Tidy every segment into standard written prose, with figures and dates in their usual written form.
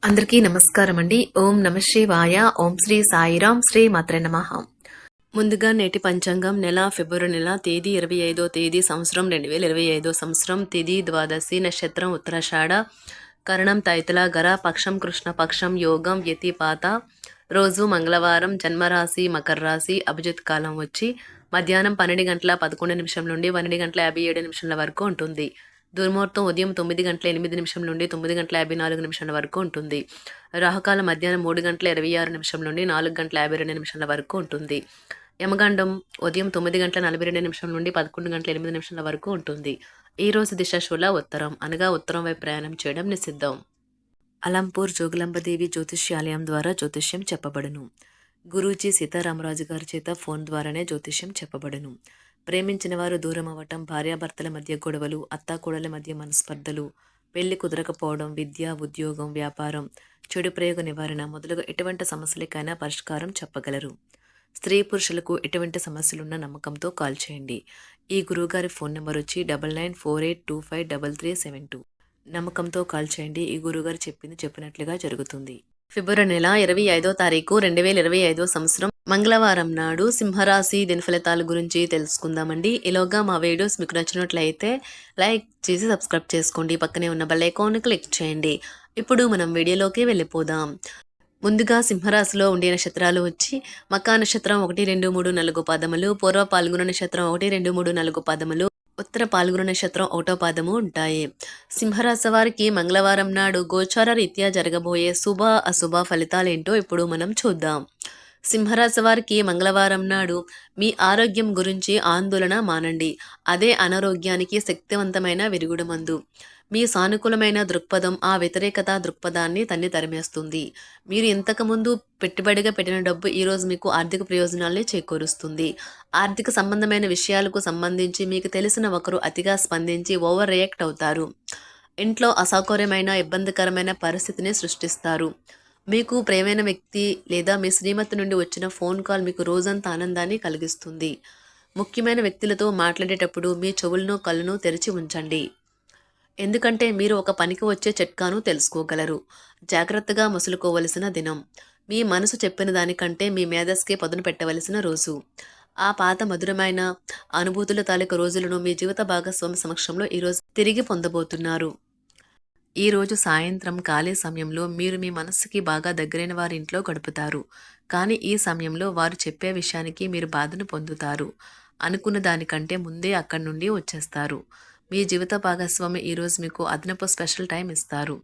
అందరికీ నమస్కారం అండి. ఓం నమ శివాయ. ఓం శ్రీ సాయిరాం. శ్రీ మాత్రే నమః. ముందుగా నేటి పంచాంగం నెల ఫిబ్రవరి నెల తేదీ 25వ తేదీ సంవత్సరం 2025 సంవత్సరం తిథి ద్వాదశి నక్షత్రం ఉత్తరాషాఢ కరణం తైతల గర పక్షం కృష్ణ పక్షం యోగం వ్యతిపాత రోజు మంగళవారం జన్మరాశి మకర రాశి అభిజిత్ కాలం వచ్చి మధ్యాహ్నం 12 గంటల 11 నిమిషం నుండి 12 గంటల 57 నిమిషాల వరకు ఉంటుంది. దుర్ముహూర్తం ఉదయం 9 గంటల 8 నిమిషం నుండి 9 గంటల 54 నిమిషాల వరకు ఉంటుంది. రాహుకాలం మధ్యాహ్నం 3 గంటల 26 నిమిషం నుండి 4 గంటల 52 నిమిషాల వరకు ఉంటుంది. యమగండం ఉదయం 9 గంటల 42 నిమిషం నుండి 11 గంటల 8 నిమిషాల వరకు ఉంటుంది. ఈ రోజు దిశాశూల ఉత్తరం అనగా ఉత్తరం వైపు ప్రయాణం చేయడం నిషిద్ధం. అలంపూర్ జోగులాంబదేవి జ్యోతిష్యాలయం ద్వారా జ్యోతిష్యం చెప్పబడును. గురూజీ సీతారామరాజు గారి చేత ఫోన్ ద్వారానే జ్యోతిష్యం చెప్పబడును. ప్రేమించిన వారు దూరం అవ్వటం, భార్యాభర్తల మధ్య గొడవలు, అత్తాకోడల మధ్య మనస్పర్ధలు, పెళ్లి కుదరకపోవడం, విద్య, ఉద్యోగం, వ్యాపారం, చెడు ప్రయోగ నివారణ మొదలుగా ఎటువంటి సమస్యలకైనా పరిష్కారం చెప్పగలరు. స్త్రీ పురుషులకు ఎటువంటి సమస్యలున్న నమ్మకంతో కాల్ చేయండి. ఈ గురువుగారి ఫోన్ నెంబర్ వచ్చి 9948253372. నమ్మకంతో కాల్ చేయండి. ఈ గురువుగారు చెప్పినట్లుగా జరుగుతుంది. ఫిబ్రవరి నెల 25వ తారీఖు 2025 సంవత్సరం మంగళవారం నాడు సింహరాశి దిన ఫలితాల గురించి తెలుసుకుందామండి. ఈలోగా మా వీడియోస్ మీకు నచ్చినట్లయితే లైక్ చేసి సబ్స్క్రైబ్ చేసుకోండి. పక్కనే ఉన్న బెల్ ఐకాన్ క్లిక్ చేయండి. ఇప్పుడు మనం వీడియోలోకి వెళ్ళిపోదాం. ముందుగా సింహరాశిలో ఉండే నక్షత్రాలు వచ్చి మకా నక్షత్రం 1, 2, 3, 4 పాదములు, పూర్వ పాల్గొన నక్షత్రం 1, 2, 3, 4 పాదములు, ఉత్తర పాల్గొన నక్షత్రం 1వ పాదము ఉంటాయి. సింహరాశి వారికి మంగళవారం నాడు గోచార రీత్యా జరగబోయే శుభ అశుభ ఫలితాలేంటో ఇప్పుడు మనం చూద్దాం. సింహరాశి వారికి మంగళవారం నాడు మీ ఆరోగ్యం గురించి ఆందోళన మానండి. అదే అనారోగ్యానికి శక్తివంతమైన విరుగుడు మందు. మీ సానుకూలమైన దృక్పథం ఆ వ్యతిరేకత దృక్పథాన్ని తన్ని తరిమేస్తుంది. మీరు ఇంతకుముందు పెట్టుబడిగా పెట్టిన డబ్బు ఈరోజు మీకు ఆర్థిక ప్రయోజనాల్ని చేకూరుస్తుంది. ఆర్థిక సంబంధమైన విషయాలకు సంబంధించి మీకు తెలిసిన ఒకరు అతిగా స్పందించి ఓవర్ రియాక్ట్ అవుతారు. ఇంట్లో అసౌకర్యమైన ఇబ్బందికరమైన పరిస్థితిని సృష్టిస్తారు. మీకు ప్రియమైన వ్యక్తి లేదా మీ శ్రీమతి నుండి వచ్చిన ఫోన్ కాల్ మీకు రోజంతా ఆనందాన్ని కలిగిస్తుంది. ముఖ్యమైన వ్యక్తులతో మాట్లాడేటప్పుడు మీ చెవులను కళ్ళను తెరిచి ఉంచండి. ఎందుకంటే మీరు ఒక పనికి వచ్చే చిట్కాను తెలుసుకోగలరు. జాగ్రత్తగా మసులుకోవలసిన దినం. మీ మనసు చెప్పిన దానికంటే మీ మేధస్కే పదును పెట్టవలసిన రోజు. ఆ పాత మధురమైన అనుభూతుల తాలూకు రోజులను మీ జీవిత భాగస్వామి సమక్షంలో ఈరోజు తిరిగి పొందబోతున్నారు. ఈరోజు సాయంత్రం ఖాళీ సమయంలో మీరు మీ మనస్సుకి బాగా దగ్గరైన వారి ఇంట్లో గడుపుతారు. కానీ ఈ సమయంలో వారు చెప్పే విషయానికి మీరు బాధను పొందుతారు. అనుకున్న దానికంటే ముందే అక్కడి నుండి వచ్చేస్తారు. మీ జీవిత భాగస్వామి ఈరోజు మీకు అదనపు స్పెషల్ టైం ఇస్తారు.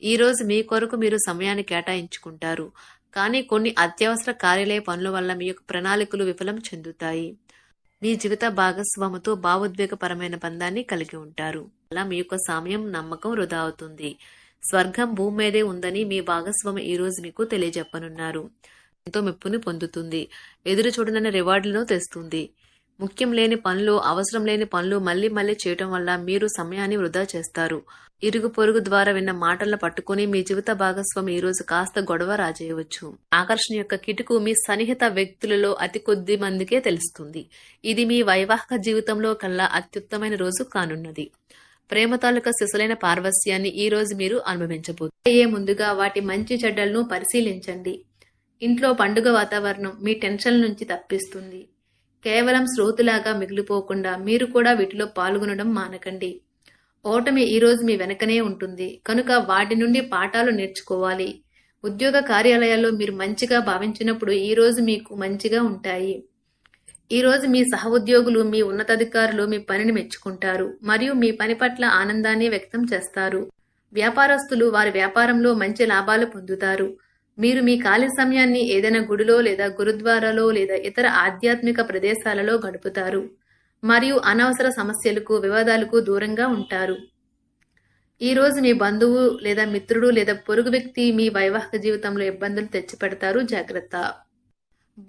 ఈరోజు మీ కొరకు మీరు సమయాన్ని కేటాయించుకుంటారు. కానీ కొన్ని అత్యవసర కార్యాలయ పనుల వల్ల మీ యొక్క ప్రణాళికలు విఫలం చెందుతాయి. మీ జీవిత భాగస్వామితో భావోద్వేగపరమైన బంధాన్ని కలిగి ఉంటారు. అలా మీ యొక్క సమయం నమ్మకం వృధా అవుతుంది. స్వర్గం భూమి మీదే ఉందని మీ భాగస్వామి ఈ రోజు మీకు తెలియజెప్పనున్నారు. ఎంతో మెప్పుని పొందుతుంది. ఎదురు చూడనన్న రివార్డులను తెస్తుంది. ముఖ్యం లేని పనులు, అవసరం లేని పనులు మళ్ళీ మళ్ళీ చేయటం వల్ల మీరు సమయాన్ని వృధా చేస్తారు. ఇరుగు పొరుగు ద్వారా విన్న మాటలను పట్టుకుని మీ జీవిత భాగస్వామి ఈ రోజు కాస్త గొడవ రాజేయవచ్చు. ఆకర్షణ యొక్క కిటుకు మీ సన్నిహిత వ్యక్తులలో అతి కొద్ది మందికే తెలుస్తుంది. ఇది మీ వైవాహిక జీవితంలో కల్లా అత్యుత్తమైన రోజు కానున్నది. ప్రేమ తాలూకా సిసలైన పార్వస్యాన్ని ఈ రోజు మీరు అనుభవించబోతున్నారు. ముందుగా వాటి మంచి చెడ్డలను పరిశీలించండి. ఇంట్లో పండుగ వాతావరణం మీ టెన్షన్ నుంచి తప్పిస్తుంది. కేవలం శ్రోతులాగా మిగిలిపోకుండా మీరు కూడా వీటిలో పాల్గొనడం మానకండి. ఓటమి ఈరోజు మీ వెనకనే ఉంటుంది కనుక వాటి నుండి పాఠాలు నేర్చుకోవాలి. ఉద్యోగ కార్యాలయాల్లో మీరు మంచిగా భావించినప్పుడు ఈ రోజు మీకు మంచిగా ఉంటాయి. ఈ రోజు మీ సహోద్యోగులు, మీ ఉన్నతాధికారులు మీ పనిని మెచ్చుకుంటారు మరియు మీ పని పట్ల ఆనందాన్ని వ్యక్తం చేస్తారు. వ్యాపారస్తులు వారి వ్యాపారంలో మంచి లాభాలు పొందుతారు. మీరు మీ ఖాళీ సమయాన్ని ఏదైనా గుడిలో లేదా గురుద్వారాలో లేదా ఇతర ఆధ్యాత్మిక ప్రదేశాలలో గడుపుతారు మరియు అనవసర సమస్యలకు, వివాదాలకు దూరంగా ఉంటారు. ఈ రోజు మీ బంధువు లేదా మిత్రుడు లేదా పొరుగు వ్యక్తి మీ వైవాహిక జీవితంలో ఇబ్బందులు తెచ్చిపెడతారు. జాగ్రత్త.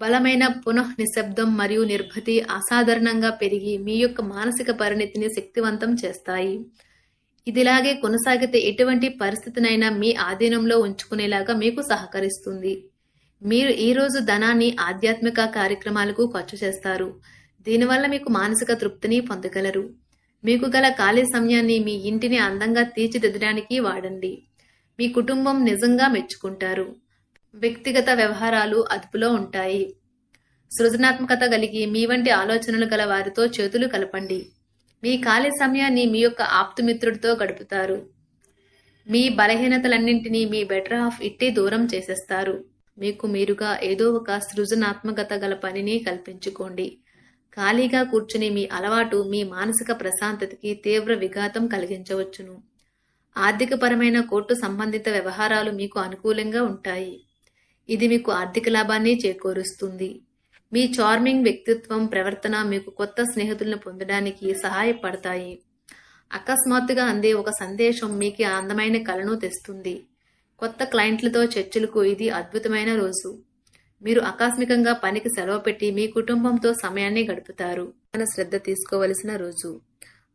బలమైన నిశ్శబ్దం మరియు నిర్భతి అసాధారణంగా పెరిగి మీ యొక్క మానసిక పరిణతిని శక్తివంతం చేస్తాయి. ఇదిలాగే కొనసాగితే ఎటువంటి పరిస్థితినైనా మీ ఆధీనంలో ఉంచుకునేలాగా మీకు సహకరిస్తుంది. మీరు ఈ రోజు ధనాన్ని ఆధ్యాత్మిక కార్యక్రమాలకు ఖర్చు చేస్తారు. దీనివల్ల మీకు మానసిక తృప్తిని పొందగలరు. మీకు గల ఖాళీ సమయాన్ని మీ ఇంటిని అందంగా తీర్చిదిద్దడానికి వాడండి. మీ కుటుంబం నిజంగా మెచ్చుకుంటారు. వ్యక్తిగత వ్యవహారాలు అదుపులో ఉంటాయి. సృజనాత్మకత కలిగి మీ వంటి ఆలోచనలు గల వారితో చేతులు కలపండి. మీ ఖాళీ సమయాన్ని మీ యొక్క ఆప్తుమిత్రుడితో గడుపుతారు. మీ బలహీనతలన్నింటినీ మీ బెటర్ హాఫ్ ఇట్టే దూరం చేసేస్తారు. మీకు మీరుగా ఏదో ఒక సృజనాత్మకత గల పనిని కల్పించుకోండి. ఖాళీగా కూర్చుని మీ అలవాటు మీ మానసిక ప్రశాంతతకి తీవ్ర విఘాతం కలిగించవచ్చును. ఆర్థికపరమైన కోర్టు సంబంధిత వ్యవహారాలు మీకు అనుకూలంగా ఉంటాయి. ఇది మీకు ఆర్థిక లాభాన్ని చేకూరుస్తుంది. మీ చార్మింగ్ వ్యక్తిత్వం, ప్రవర్తన మీకు కొత్త స్నేహితులను పొందడానికి సహాయపడతాయి. అకస్మాత్తుగా అందే ఒక సందేశం మీకు అందమైన కలను తెస్తుంది. కొత్త క్లయింట్లతో చర్చలకు ఇది అద్భుతమైన రోజు. మీరు ఆకస్మికంగా పనికి సెలవు పెట్టి మీ కుటుంబంతో సమయాన్ని గడుపుతారు. శ్రద్ధ తీసుకోవలసిన రోజు.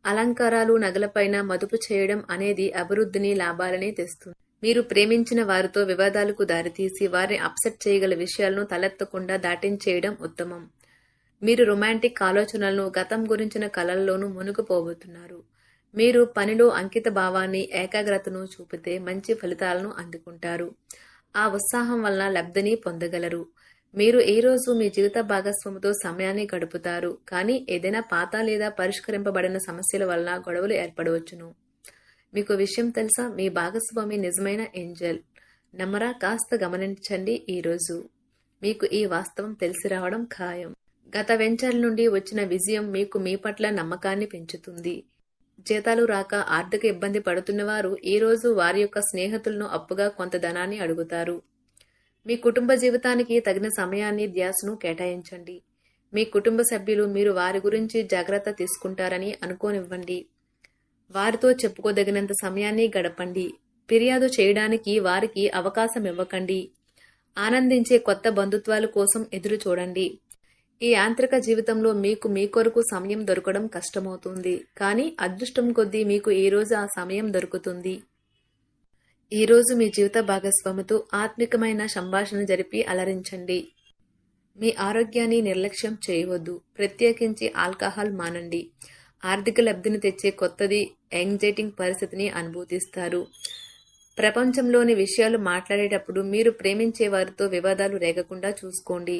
అలంకారాలు, నగలపైన మదుపు చేయడం అనేది అభివృద్ధిని, లాభాలని తెస్తుంది. మీరు ప్రేమించిన వారితో వివాదాలకు దారితీసి వారిని అప్సెట్ చేయగల విషయాలను తలెత్తకుండా దాటించేయడం ఉత్తమం. మీరు రొమాంటిక్ ఆలోచనలను, గతం గురించిన కలల్లోనూ మునిగిపోబోతున్నారు. మీరు పనిలో అంకిత భావాన్ని, ఏకాగ్రతను చూపితే మంచి ఫలితాలను అందుకుంటారు. ఆ ఉత్సాహం వలన లబ్ధిని పొందగలరు. మీరు ఈ రోజు మీ జీవిత భాగస్వామితో సమయాన్ని గడుపుతారు. కానీ ఏదైనా పాత లేదా పరిష్కరింపబడిన సమస్యల వలన గొడవలు ఏర్పడవచ్చును. మీకు విషయం తెలుసా? మీ భాగస్వామి నిజమైన ఏంజల్. నమ్మరా? కాస్త గమనించండి. ఈరోజు మీకు ఈ వాస్తవం తెలిసి రావడం ఖాయం. గత వెంచర్ల నుండి వచ్చిన విజయం మీకు మీ పట్ల నమ్మకాన్ని పెంచుతుంది. జీతాలు రాక ఆర్థిక ఇబ్బంది పడుతున్నవారు ఈ రోజు వారి యొక్క స్నేహితులను అప్పుగా కొంత ధనాన్ని అడుగుతారు. మీ కుటుంబ జీవితానికి తగిన సమయాన్ని, ధ్యాసను కేటాయించండి. మీ కుటుంబ సభ్యులు మీరు వారి గురించి జాగ్రత్త తీసుకుంటారని అనుకోనివ్వండి. వారితో చెప్పుకోదగినంత సమయాన్ని గడపండి. ఫిర్యాదు చేయడానికి వారికి అవకాశం ఇవ్వకండి. ఆనందించే కొత్త బంధుత్వాల కోసం ఎదురు చూడండి. ఈ యాంత్రిక జీవితంలో మీకు మీ కొరకు సమయం దొరకడం కష్టమవుతుంది. కానీ అదృష్టం కొద్దీ మీకు ఈ రోజు ఆ సమయం దొరుకుతుంది. ఈ రోజు మీ జీవిత భాగస్వామితో ఆత్మికమైన సంభాషణ జరిపి అలరించండి. మీ ఆరోగ్యాన్ని నిర్లక్ష్యం చేయవద్దు. ప్రత్యేకించి ఆల్కహాల్ మానండి. ఆర్థిక లబ్ధిని తెచ్చే కొత్తది, యాంగ్జైటింగ్ పరిస్థితిని అనుభూతిస్తారు. ప్రపంచంలోని విషయాలు మాట్లాడేటప్పుడు మీరు ప్రేమించే వారితో వివాదాలు రేగకుండా చూసుకోండి.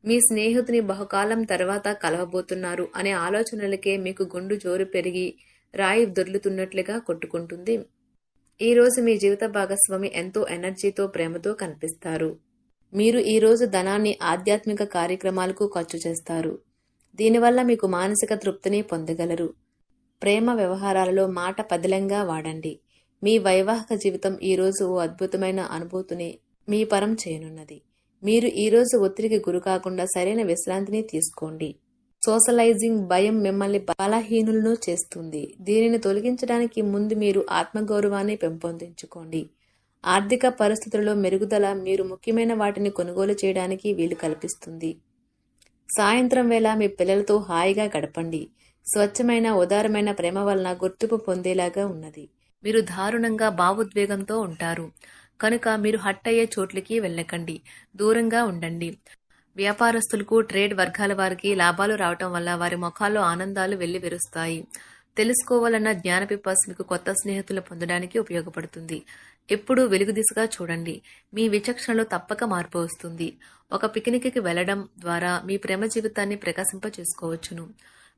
మీ స్నేహితుని బహుకాలం తర్వాత కలవబోతున్నారు అనే ఆలోచనలకే మీకు గుండు జోరు పెరిగి రాయి దొర్లుతున్నట్లుగా కొట్టుకుంటుంది. ఈ రోజు మీ జీవిత భాగస్వామి ఎంతో ఎనర్జీతో, ప్రేమతో కనిపిస్తారు. మీరు ఈ రోజు ధనాన్ని ఆధ్యాత్మిక కార్యక్రమాలకు ఖర్చు చేస్తారు. దీనివల్ల మీకు మానసిక తృప్తిని పొందగలరు. ప్రేమ వ్యవహారాలలో మాట పదిలంగా వాడండి. మీ వైవాహిక జీవితం ఈ రోజు ఓ అద్భుతమైన అనుభూతిని మీ పరం చేయనున్నది. మీరు ఈ రోజు ఒత్తిడికి గురి కాకుండా సరైన విశ్రాంతిని తీసుకోండి. సోషలైజింగ్ భయం మిమ్మల్ని బలహీనులను చేస్తుంది. దీనిని తొలగించడానికి ముందు మీరు ఆత్మగౌరవాన్ని పెంపొందించుకోండి. ఆర్థిక పరిస్థితులలో మెరుగుదల మీరు ముఖ్యమైన వాటిని కొనుగోలు చేయడానికి వీలు కల్పిస్తుంది. సాయంత్రం వేళ మీ పిల్లలతో హాయిగా గడపండి. స్వచ్ఛమైన, ఉదారమైన ప్రేమ వలన గుర్తింపు పొందేలాగా ఉన్నది. మీరు దారుణంగా భావోద్వేగంతో ఉంటారు కనుక మీరు హట్ అయ్యే చోట్లకి వెళ్ళకండి. దూరంగా ఉండండి. వ్యాపారస్తులకు, ట్రేడ్ వర్గాల వారికి లాభాలు రావటం వల్ల వారి ముఖాల్లో ఆనందాలు వెల్లివిరుస్తాయి. తెలుసుకోవాలన్న జ్ఞాన పిపాస మీకు కొత్త స్నేహితులు పొందడానికి ఉపయోగపడుతుంది. ఎప్పుడూ వెలుగు దిశగా చూడండి. మీ విచక్షణలో తప్పక మార్పు వస్తుంది. ఒక పిక్నిక్కి వెళ్లడం ద్వారా మీ ప్రేమ జీవితాన్ని ప్రకాశింప చేసుకోవచ్చును.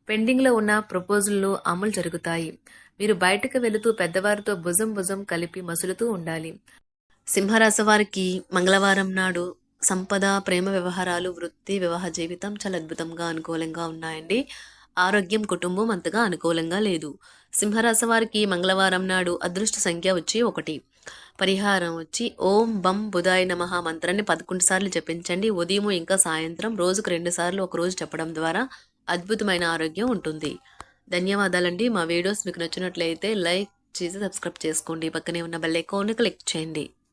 పెండింగ్లో ఉన్న ప్రపోజల్లు అమలు జరుగుతాయి. మీరు బయటకు వెళుతూ పెద్దవారితో భుజం కలిపి మసులుతూ ఉండాలి. సింహరాశి వారికి మంగళవారం నాడు సంపద, ప్రేమ వ్యవహారాలు, వృత్తి, వివాహ జీవితం చాలా అద్భుతంగా, అనుకూలంగా ఉన్నాయండి. ఆరోగ్యం, కుటుంబం అంతగా అనుకూలంగా లేదు. సింహరాశి వారికి మంగళవారం నాడు అదృష్ట సంఖ్య వచ్చి 1. పరిహారం వచ్చి ఓం బం బుధాయ నమః మంత్రాన్ని 11 సార్లు జపించండి. ఉదయం ఇంకా సాయంత్రం రోజుకు 2 సార్లు ఒకరోజు చెప్పడం ద్వారా అద్భుతమైన ఆరోగ్యం ఉంటుంది. ధన్యవాదాలండి. మా వీడియోస్ మీకు నచ్చినట్లయితే లైక్ చేసి సబ్స్క్రైబ్ చేసుకోండి. పక్కనే ఉన్న బెల్ ఐకాన్ని క్లిక్ చేయండి.